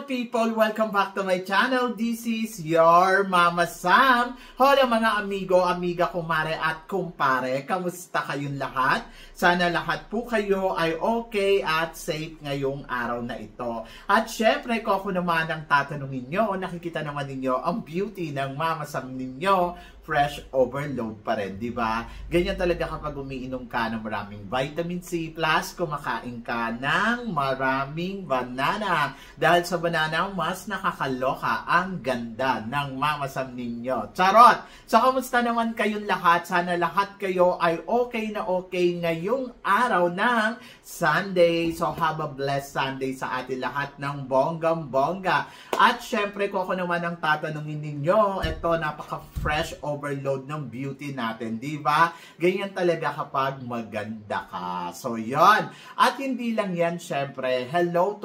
people, welcome back to my channel. This is your Mama Sam. Hola mga amigo, amiga, kumare at kumpare. Kamusta kayong lahat? Sana lahat po kayo ay okay at safe ngayong araw na ito. At syempre, kung ako naman ang tatanungin nyo, nakikita naman ninyo ang beauty ng Mama Sam ninyo. Fresh overload pa rin, di ba? Ganyan talaga kapag umiinom ka ng maraming vitamin C plus kumakain ka ng maraming banana. Dahil sa banana, mas nakakaloka ang ganda ng Mama Sam ninyo. Charot! So, kamusta naman kayong lahat? Sana lahat kayo ay okay na okay ngayong araw ng Sunday. So, have a blessed Sunday sa atin lahat ng bonggang-bongga. At syempre, kung ako naman ang tatanungin ninyo, ito napaka-fresh overload ng beauty natin, di ba? Ganyan talaga kapag maganda ka. So, yon. At hindi lang yan, syempre, hello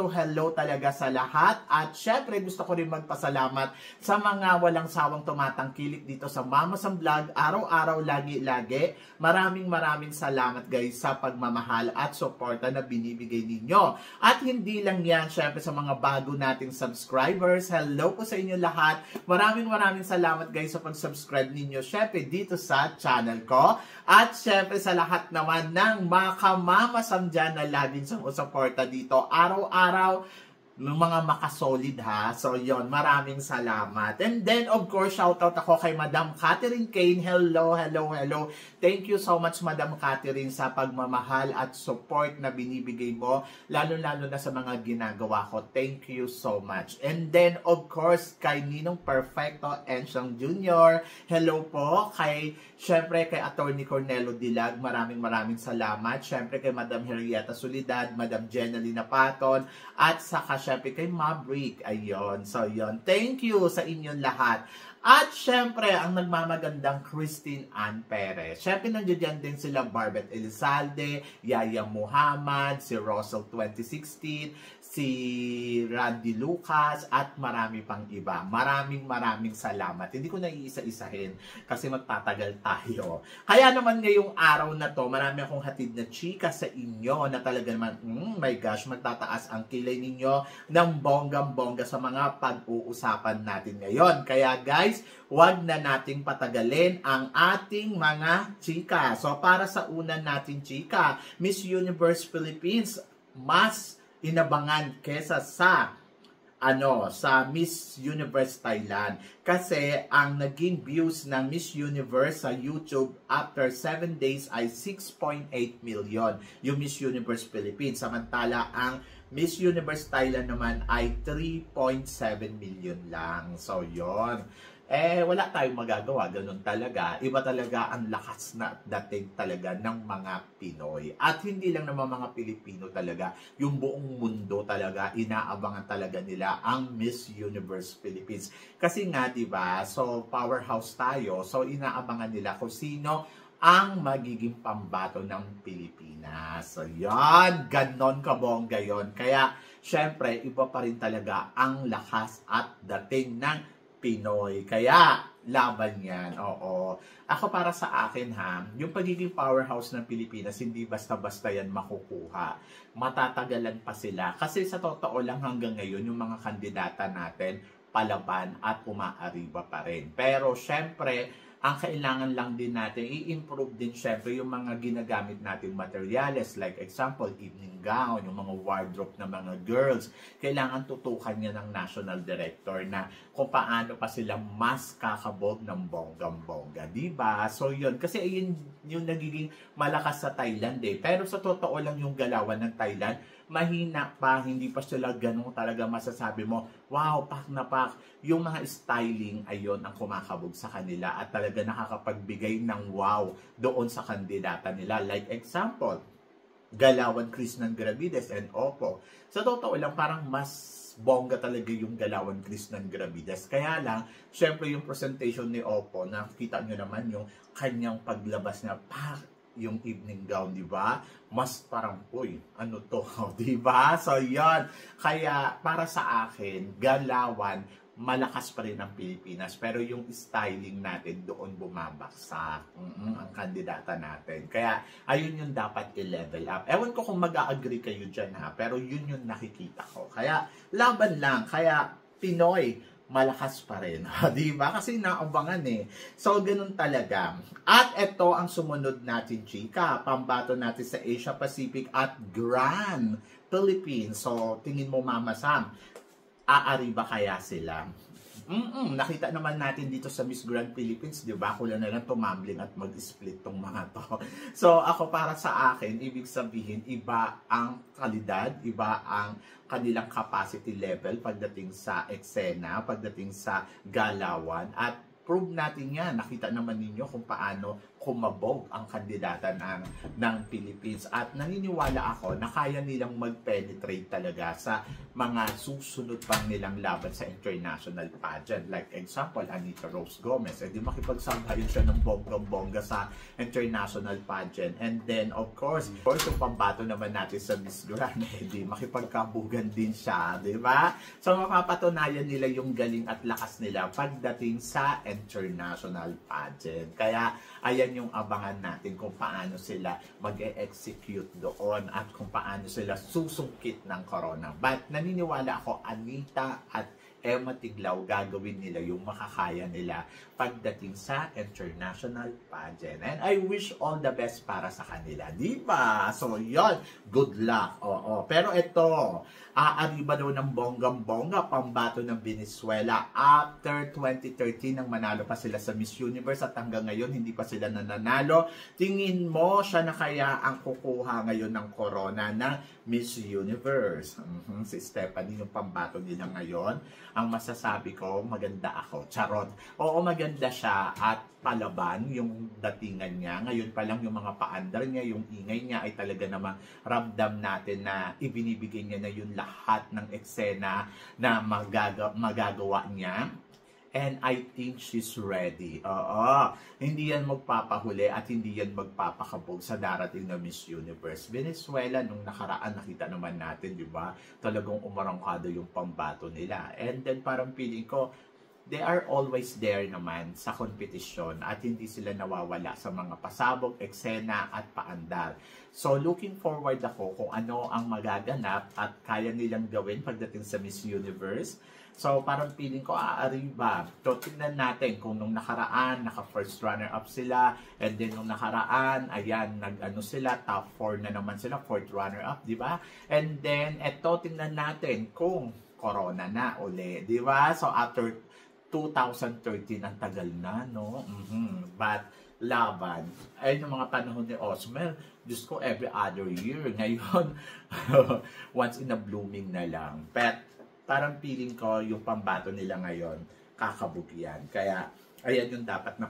talaga sa lahat. At syempre, gusto ko rin magpasalamat sa mga walang sawang tumatangkilik dito sa Mama Sam Vlog, araw-araw, lagi-lagi. Maraming salamat guys sa pagmamahal at suporta na binibigay ninyo. At hindi lang yan, syempre, sa mga bago nating subscribers, hello po sa inyo lahat. Maraming salamat guys sa pag-subscribe ninyo, syempre, dito sa channel ko. At syempre, sa lahat naman ng mga ka-Mama Sam dyan na laging sumusuporta dito, araw-araw, ng mga makasolid ha. So, yon, maraming salamat. And then, of course, shoutout ako kay Madam Catherine Kane. Hello. Thank you so much, Madam Catherine, sa pagmamahal at support na binibigay mo, lalo-lalo na sa mga ginagawa ko. Thank you so much. And then, of course, kay Ninong Perfecto Ensyang Jr. Hello po. Syempre, kay Attorney Cornelo Dilag, maraming salamat. Syempre, kay Madam Henrietta Solidad, Madam Jenalina Paton, at saka syempre kay Maverick. Ayun. So, yon. Thank you sa inyong lahat. At syempre, ang nagmamagandang Christine Ann Perez. Syempre, nandiyan din sila Barbet Elizalde, Yaya Muhammad, si Russell 2016, si Randy Lucas, at marami pang iba. Maraming salamat. Hindi ko na iisa-isahin kasi magtatagal tayo. Kaya naman ngayong araw na to, marami akong hatid na chika sa inyo na talaga naman, my gosh, magtataas ang kilay ninyo ng bonggang-bongga sa mga pag-uusapan natin ngayon. Kaya guys, wag na nating patagalin ang ating mga chika. So, para sa una nating chika, Miss Universe Philippines, mas inabangan kesa sa Miss Universe Thailand. Kasi ang naging views ng Miss Universe sa YouTube after 7 days ay 6.8 million. Yung Miss Universe Philippines. Samantala, ang Miss Universe Thailand naman ay 3.7 million lang. So, yon. Wala tayong magagawa. Ganun talaga. Iba talaga ang lakas na dating talaga ng mga Pinoy. At hindi lang naman mga Pilipino talaga. Yung buong mundo talaga, inaabangan talaga nila ang Miss Universe Philippines. Kasi nga, diba, so powerhouse tayo. So, inaabangan nila kung sino ang magiging pambato ng Pilipinas. So, yan. Ganon kabongga yon. Kaya, syempre, iba pa rin talaga ang lakas at dating ng Pinoy. Kaya, laban yan. Oo. Ako para sa akin yung pagiging powerhouse ng Pilipinas, hindi basta-basta yan makukuha. Matatagalan pa sila. Kasi sa totoo lang hanggang ngayon, yung mga kandidata natin, palaban at umaariba pa rin. Pero, syempre, ang kailangan lang din natin, i-improve din syempre yung mga ginagamit nating materials. Like example, evening gown, yung mga wardrobe ng mga girls. Kailangan tutukan niya ng national director na kung paano pa sila mas kakabog ng bonggang-bongga. Diba? So yun, kasi ayun yung nagiging malakas sa Thailand eh. Pero sa totoo lang yung galawan ng Thailand, mahina pa, hindi pa sila ganun talaga masasabi mo, wow, pak na pak. Yung mga styling, ayun ang kumakabog sa kanila at talaga nakakapagbigay ng wow doon sa kandidata nila. Like example, Galawan Chris ng Gravides and Oppo. Sa totoo lang, parang mas bongga talaga yung Galawan Chris ng Gravides. Kaya lang, syempre yung presentation ni Oppo, nakita nyo naman yung kanyang paglabas na, yung evening gown, di ba? Mas parang, uy, ano to? Di ba? So, yan. Kaya, para sa akin, Galawan, malakas pa rin ang Pilipinas. Pero yung styling natin, doon bumabaksak ang kandidata natin. Kaya, ayun yung dapat i-level up. Ewan ko kung mag-a-agree kayo dyan ha, pero yun yung nakikita ko. Kaya, laban lang. Kaya, Pinoy, malakas pa rin. Diba? Kasi naabangan eh. So, ganun talaga. At ito ang sumunod natin, chika. Pambato natin sa Asia Pacific at Grand Philippines. So, tingin mo, Mama Sam, aari ba kaya sila? Nakita naman natin dito sa Miss Grand Philippines, di ba? Kulang na lang tumambling at mag-split tong mga to. So, ako para sa akin, ibig sabihin, iba ang kalidad, iba ang kanilang capacity level pagdating sa eksena, pagdating sa galawan, at prove natin yan. Nakita naman ninyo kung paano kumabog ang kandidata ng Philippines. At naniniwala ako na kaya nilang mag-penetrate talaga sa mga susunod pang nilang laban sa international pageant. Like example, Anita Rose Gomez. Eh di makipagsambahin siya ng bonggang-bongga sa international pageant. And then, of course, yung pambato naman natin sa Miss Grand, eh di makipagkabugan din siya. Di ba? So, mapapatunayan nila yung galing at lakas nila pagdating sa international pageant. Kaya, ayan yung abangan natin kung paano sila mag-e-execute doon at kung paano sila susungkit ng corona. But naniniwala ako, Anita at Emma Tiglao, gagawin nila yung makakaya nila pagdating sa international pageant. And I wish all the best para sa kanila. Diba? So, yun. Good luck. Oo. Pero ito, aariba daw ng bonggang-bongga pambato ng Venezuela after 2013 nang manalo pa sila sa Miss Universe at hanggang ngayon hindi pa sila nananalo. Tingin mo siya na kaya ang kukuha ngayon ng corona ng Miss Universe? Si Stephanie yung pambato nila ngayon. Ang masasabi ko, maganda ako. Charot. Oo, maganda siya at palaban yung datingan niya. Ngayon pa lang yung mga paandar niya, yung ingay niya ay talaga namang ramdam natin na ibinibigay niya na yung lahat ng eksena na magagawa niya. And I think she's ready. Oo. Hindi yan magpapahuli at hindi yan magpapakabog sa darating na Miss Universe. Venezuela, nung nakaraan, nakita naman natin, di ba? Talagang umarangkado yung pambato nila. And then parang feeling ko, they are always there naman sa kompetisyon at hindi sila nawawala sa mga pasabog, eksena at paandar. So looking forward ako kung ano ang magaganap at kaya nilang gawin pagdating sa Miss Universe. So parang feeling ko aariba. So tingnan natin kung nung nakaraan naka first runner up sila, and then nung nakaraan ayan nag-ano sila, top 4 na naman sila, fourth runner up, di ba? And then eto tingnan natin kung corona na uli, di ba? So after 2013, ang tagal na, no? But, laban. Ayun yung mga panahon ni Osmel. Diyos ko, every other year. Ngayon, once in a blooming na lang. But, parang feeling ko, yung pambato nila ngayon, kakabugyan. Kaya, ayan yung dapat na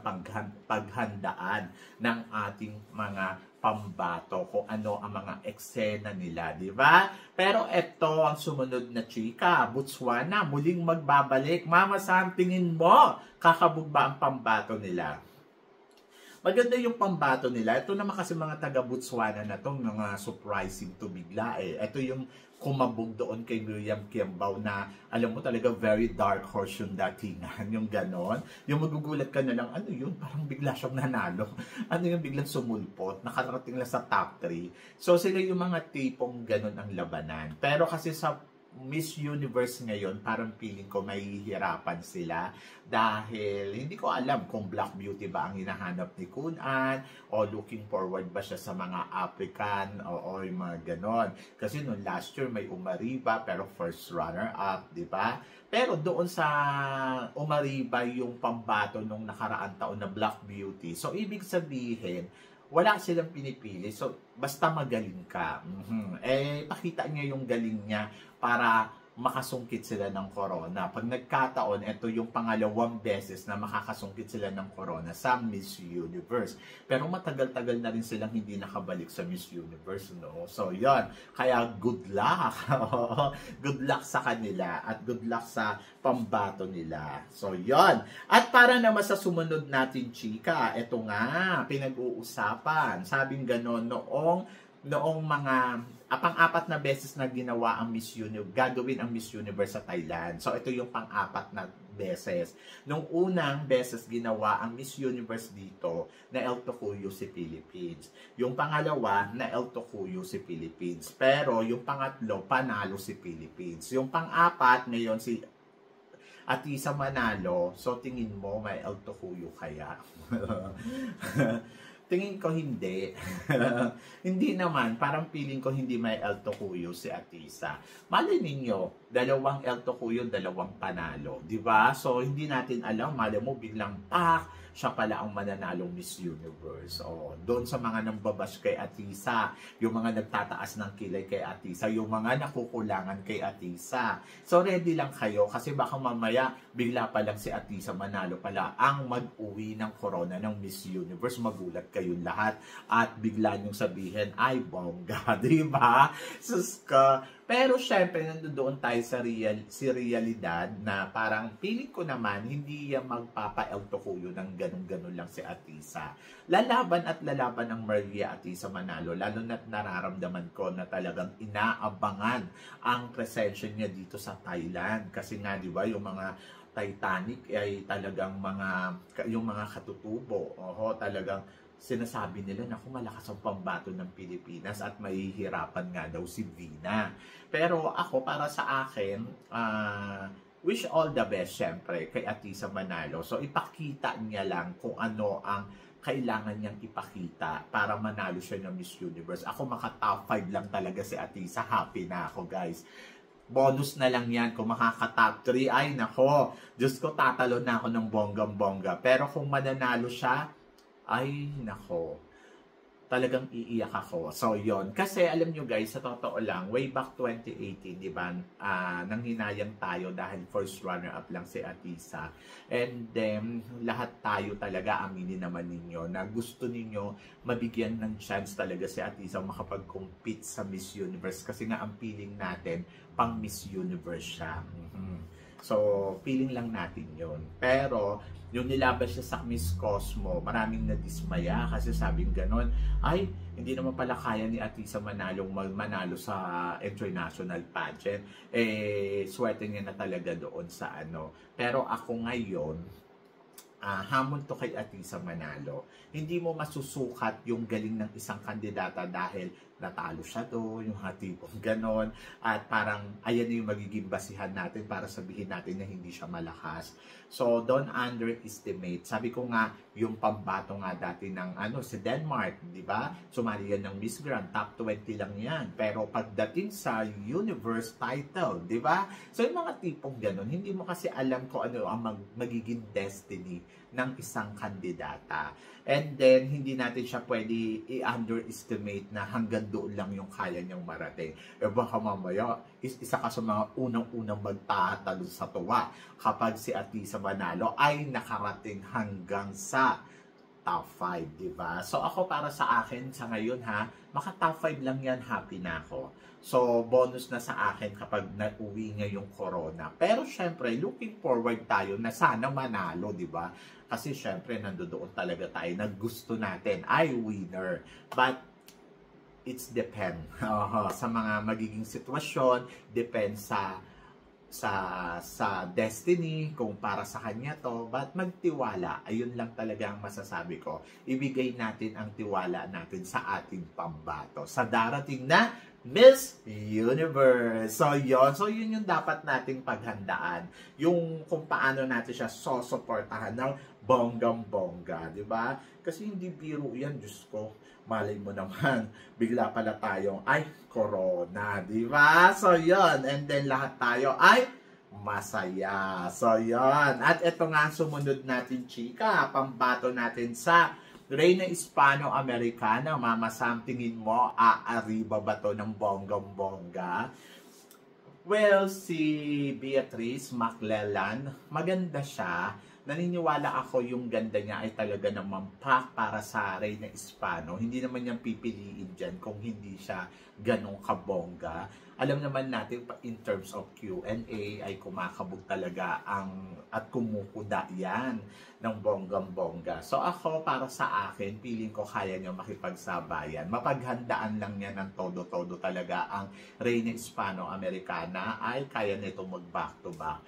paghandaan ng ating mga pambato kung ano ang mga eksena nila, di ba? Pero ito ang sumunod na chika, Botswana, muling magbabalik. Mama Sam, tingin mo, kakabog ba ang pambato nila? Maganda yung pambato nila. Ito naman kasi mga taga Botswana na itong mga surprising to bigla eh. Ito yung kumabog doon kay Miriam Kiambao na alam mo talaga very dark horse yung datingan, yung ganon. Yung magugulat ka na lang, ano yun? Parang bigla siyang nanalo. Ano yung biglang sumulpot? Nakarating lang sa top 3. So sila yung mga tipong ganon ang labanan. Pero kasi sa Miss Universe ngayon, parang feeling ko mahihirapan sila dahil hindi ko alam kung Black Beauty ba ang hinahanap ni Kunan o looking forward ba siya sa mga African o yung mga ganon. Kasi noong last year may Umariba pero first runner up, di ba? Pero doon sa Umariba yung pambato nung nakaraang taon na Black Beauty. So ibig sabihin, wala silang pinipili. So, basta magaling ka. Eh, pakita niya yung galing niya para makasungkit sila ng corona. Pag nagkataon, ito yung pangalawang beses na makakasungkit sila ng corona sa Miss Universe. Pero matagal-tagal na rin silang hindi nakabalik sa Miss Universe, no? So, yon. Kaya, good luck. Good luck sa kanila at good luck sa pambato nila. So, yon. At para naman sa sumunod natin, chika, ito nga, pinag-uusapan. Sabing ganon, noong mga pang-apat na beses na ginawa ang gagawin ang Miss Universe sa Thailand. So ito yung pang-apat na beses. Nung unang beses ginawa ang Miss Universe dito, na El Tocuyo si Philippines. Yung pangalawa, na El Tocuyo si Philippines. Pero yung pangatlo, panalo si Philippines. Yung pang-apat, ngayon si Atisa manalo. So tingin mo, may El Tocuyo kaya? Tingin ko hindi. Hindi naman. Parang feeling ko hindi may El Tocuyo si Atisa. Malay ninyo, dalawang El Tocuyo, dalawang panalo. Diba? So, hindi natin alam. Malay mo, biglang siya pala ang mananalong Miss Universe. O, doon sa mga nambabash kay Atisa, yung mga nagtataas ng kilay kay Atisa, yung mga nakukulangan kay Atisa. So, ready lang kayo kasi baka mamaya bigla pa lang si Atisa manalo pala ang mag-uwi ng corona ng Miss Universe. Magulat kayong lahat at bigla niyong sabihin, ay bongga, di ba? Sus ka. Pero syempre, nandoon tayo sa realidad na parang feeling ko naman, hindi yan magpapa-El Tocuyo ng ganun-ganun lang si Atisa. Lalaban at lalaban ang Maria Atisa manalo, lalo na't nararamdaman ko na talagang inaabangan ang presensya niya dito sa Thailand. Kasi nga, di ba, yung mga Titanic ay talagang yung mga katutubo. Talagang sinasabi nila na malakas ang pambato ng Pilipinas at mahihirapan nga daw si Vina. Pero ako, para sa akin, wish all the best syempre kay Atisa manalo. So ipakita niya lang kung ano ang kailangan niyang ipakita para manalo siya ng Miss Universe. Ako maka-top 5 lang talaga si Atisa. Happy na ako, guys. Bonus na lang yan kung makaka-top 3. Ay nako, Diyos ko, tatalo na ako ng bonggang-bongga. Pero kung mananalo siya, ay nako, talagang iiyak ako. So yon, kasi alam nyo guys, sa totoo lang, way back 2018, di ba, nanghinayang tayo dahil first runner-up lang si Atisa. And then, lahat tayo talaga, aminin naman ninyo, na gusto ninyo mabigyan ng chance talaga si Atisa makapag-compete sa Miss Universe. Kasi nga, ang feeling natin, pang Miss Universe siya. So, feeling lang natin yon. Pero, yung nilaban siya sa Miss Cosmo, maraming nadismaya kasi sabing ganon, ay, hindi naman pala kaya ni Atisa manalo sa international pageant. Swerte niya na talaga doon sa ano. Pero ako ngayon, hamon to kay Atisa manalo. Hindi mo masusukat yung galing ng isang kandidata dahil natalo siya doon, yung hatipong ganon. At parang, ayan yung magiging basihan natin para sabihin natin na hindi siya malakas. So, don't underestimate. Sabi ko nga, yung pambato nga dati ng si Denmark, di ba? Sumali yan ng Miss Grand, top 20 lang yan. Pero pagdating sa Universe title, di ba? So, yung mga tipong ganon, hindi mo kasi alam kung ano ang magiging destiny ng isang kandidata. And then, hindi natin siya pwede i-underestimate na hanggang doon lang yung kaya niyang marating. Baka mamaya, isa ka sa mga unang-unang magtatalo sa tuwa kapag si Atisa manalo ay nakarating hanggang sa top 5, di ba? So, ako para sa akin, sa ngayon maka top 5 lang yan, happy na ako. So, bonus na sa akin kapag nauwi niya yung corona. Pero, syempre, looking forward tayo na sana manalo, di ba? Kasi, syempre, nandoon talaga tayo na gusto natin ay winner. But, it's depend sa mga magiging sitwasyon, depend sa destiny, kung para sa kanya to, but magtiwala, ayun lang talaga ang masasabi ko. Ibigay natin ang tiwala natin sa ating pambato, sa darating na Miss Universe. So yun yung dapat nating paghandaan. Yung kung paano natin siya susuportahan ng bonggang-bongga, di ba? Kasi hindi biro yan, Diyos ko. Malay mo naman, bigla pala tayong, ay, corona, di ba? So, yun. And then, lahat tayo ay masaya. So, yun. At ito nga, sumunod natin, chika. Pambato natin sa Reyna Hispano-Americana. Mama Sam, tingin mo, aariba ba to ng bonggang-bongga? Well, si Beatrice Maclellan, maganda siya. Naniniwala ako yung ganda niya ay talaga naman para sa Reyna Hispano. Hindi naman niyang pipiliin dyan kung hindi siya ganong kabongga. alam naman natin in terms of Q&A ay kumakabog talaga at kumukuda yan ng bonggang-bongga. So ako, para sa akin, feeling ko kaya niya makipagsabayan. Mapaghandaan lang niya ng todo-todo talaga ang Reyna Hispano-Americana ay kaya nito mag-back to back.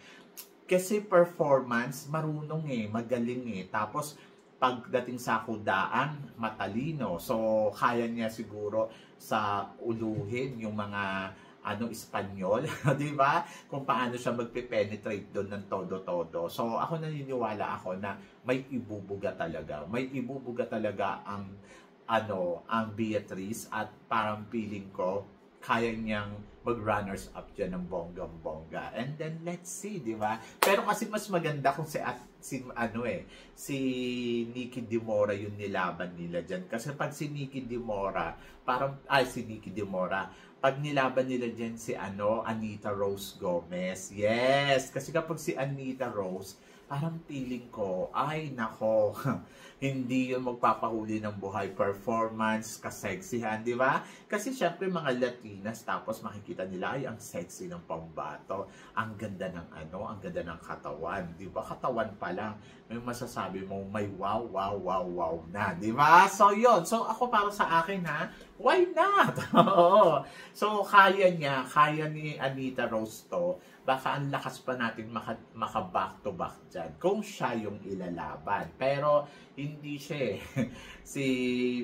Kasi performance, marunong magaling Tapos pagdating sa kudaan, matalino. So kaya niya siguro sa uluhin yung mga Espanyol, di ba? Kung paano siya magpe-penetrate doon ng todo-todo. So, ako naniniwala ako na may ibubuga talaga. May ibubuga talaga ang Beatrice at parang feeling ko, kaya niyang mag-runners up dyan ng bonggang-bongga. And then, let's see, di ba? Pero kasi mas maganda kung si Nikki De Mora yung nilaban nila dyan. Kasi pag si Nikki De Mora, pag nilaban nila dyan si Anita Rose Gomez. Yes! Kasi kapag si Anita Rose, parang feeling ko, ay nako, hindi yun magpapahuli ng buhay. Performance, kaseksihan, di ba? Kasi syempre mga Latinas, tapos makikita nila, ay ang sexy ng pambato. Ang ganda ng ang ganda ng katawan. Di ba? Katawan pa lang, may masasabi mo, may wow na. Di ba? So yun. So ako para sa akin why not? Oo. So kaya ni Anita Rose to. Baka ang lakas pa natin maka-back to back dyan kung siya yung ilalaban. Pero hindi siya si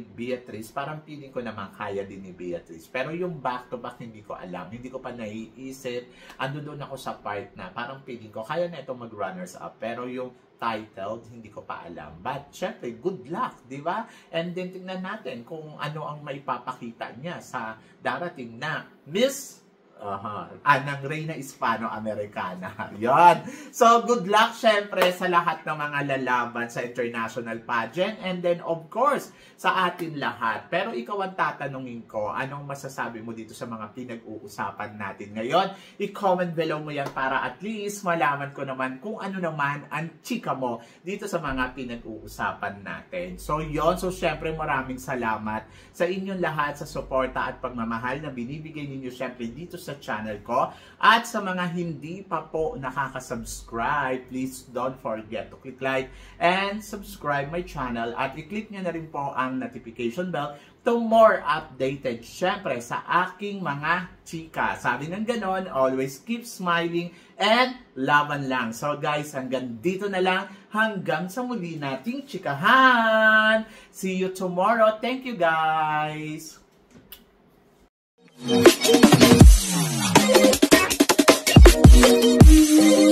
Beatrice, parang feeling ko naman kaya din ni Beatrice. Pero yung back to back hindi ko alam, hindi ko pa naiisip. Ando doon ako sa part na parang feeling ko kaya na ito mag-runners up. Pero yung titled, hindi ko pa alam. But syempre, good luck, di ba? And then tingnan natin kung ano ang maipapakita niya sa darating na Miss ng Reyna Hispano-Americana. Yon. So, good luck syempre sa lahat ng mga lalaban sa international pageant and then of course, sa atin lahat. Pero ikaw ang tatanungin ko, anong masasabi mo dito sa mga pinag-uusapan natin ngayon? I-comment below mo yan para at least malaman ko naman kung ano naman ang chika mo dito sa mga pinag-uusapan natin. So, yon. So, syempre maraming salamat sa inyong lahat sa suporta at pagmamahal na binibigay ninyo syempre dito sa channel ko. At sa mga hindi pa po nakaka-subscribe, please don't forget to click like and subscribe my channel at i-click nyo na rin po ang notification bell to more updated syempre sa aking mga chika. Sabi ng ganon, always keep smiling and laban lang. So guys, hanggang dito na lang. Hanggang sa muli nating chikahan. See you tomorrow. Thank you guys. Thank you.